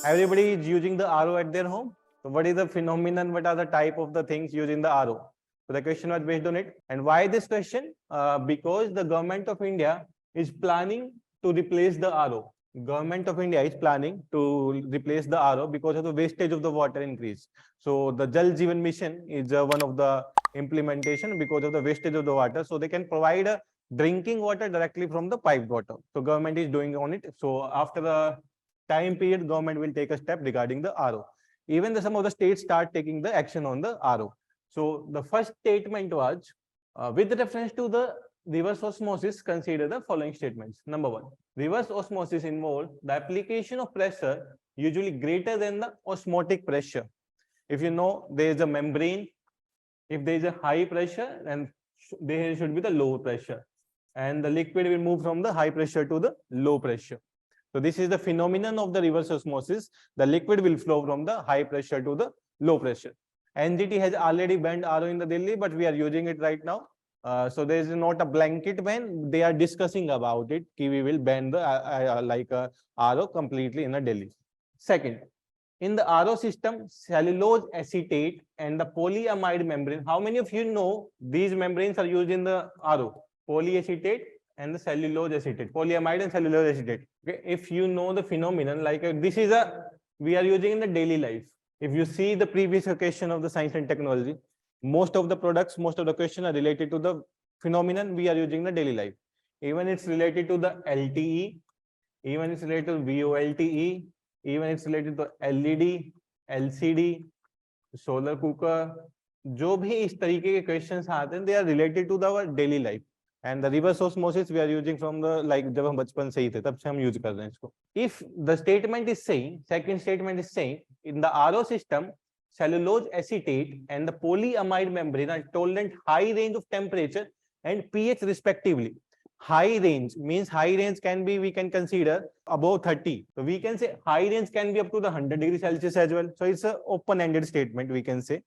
Everybody is using the RO at their home. So what is the phenomenon? What are the type of the things used in the RO? So the question was based on it. And why this question? Because the government of India is planning to replace the RO. Government of India is planning to replace the RO because of the wastage of the water increase. So the Jal Jeevan Mission is one of the implementation because of the wastage of the water. So they can provide a drinking water directly from the piped water. So government is doing on it. So after the time period, government will take a step regarding the RO. Even some of the states start taking the action on the RO. So the first statement was, with reference to the reverse osmosis, consider the following statements. Number one, reverse osmosis involves the application of pressure usually greater than the osmotic pressure. If you know there is a membrane, if there is a high pressure, then there should be the low pressure, and the liquid will move from the high pressure to the low pressure. So this is the phenomenon of the reverse osmosis. The liquid will flow from the high pressure to the low pressure. NGT has already banned RO in the Delhi, but we are using it right now. So there is not a blanket ban. They are discussing about it. We will ban the RO completely in the Delhi. Second, in the RO system, cellulose acetate and the polyamide membrane. How many of you know these membranes are used in the RO? Polyacetate and the cellulose acetate, polyamide and cellulose acetate. Okay, if you know the phenomenon, this is we are using in the daily life. If you see the previous question of the science and technology, most of the products, most of the questions are related to the phenomenon we are using in the daily life. Even it's related to the LTE, even it's related to VOLTE, even it's related to LED, LCD, solar cooker. जो भी इस तरीके के questions आते हैं, they are related to our daily life. And the reverse osmosis we are using from the जब हम बचपन से ही थे तब से हम यूज कर रहे हैं इसको. If the statement is saying, second statement is saying, in the RO system, cellulose acetate and the polyamide membrane are tolerant high range of temperature and pH respectively. High range means high range can be, we can consider above 30. So we can say high range can be up to the 100 degrees Celsius as well. So it's a open-ended statement we can say.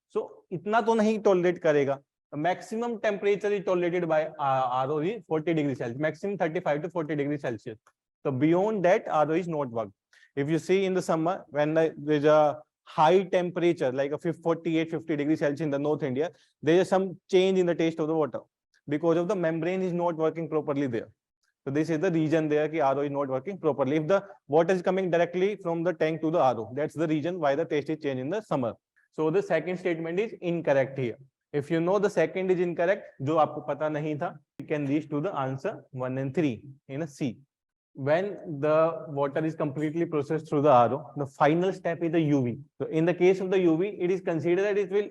So इतना तो नहीं tolerate करेगा. Maximum temperature is tolerated by RO is 40 degrees Celsius, maximum 35 to 40 degrees Celsius. So beyond that, RO is not worked. If you see in the summer, when there's a high temperature, like a 48, 50 degrees Celsius in the North India, there is some change in the taste of the water because of the membrane is not working properly there. So this is the reason there कि RO is not working properly. If the water is coming directly from the tank to the RO, that's the reason why the taste is changed in the summer. So the second statement is incorrect here. If you know the second is incorrect, जो आपको पता नहीं था, you can reach to the answer 1 and 3 in a C. When the water is completely processed through the RO, the final step is the UV. So in the case of the UV, it is considered that it will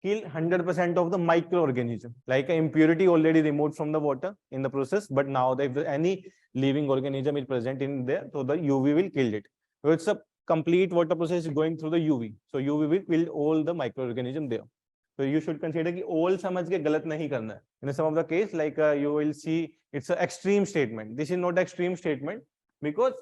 kill 100% of the microorganism. Like an impurity already removed from the water in the process, but now if any living organism is present in there, so the UV will kill it. So it's a complete water process going through the UV. So UV will kill all the microorganism there. So you should consider कि all समझ के गलत नहीं करना है. In some of the case, you will see it's an extreme statement. This is not extreme statement because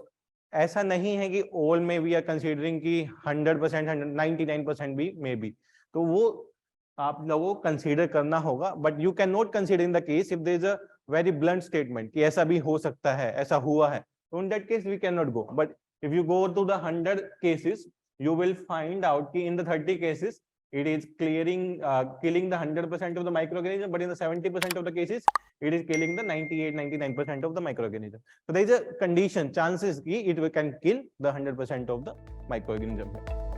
ऐसा नहीं है कि all में we are considering कि 100%, 99% भी maybe. तो वो आप लोगों को consider करना होगा. But you cannot consider in the case if there is a very blunt statement कि ऐसा भी हो सकता है, ऐसा हुआ है. So in that case we cannot go. But if you go to the 100 cases, you will find out कि in the 30 cases it is killing the 100% of the microorganism, but in the 70% of the cases, it is killing the 98, 99% of the microorganism. So there is a condition, chances it can kill the 100% of the microorganism.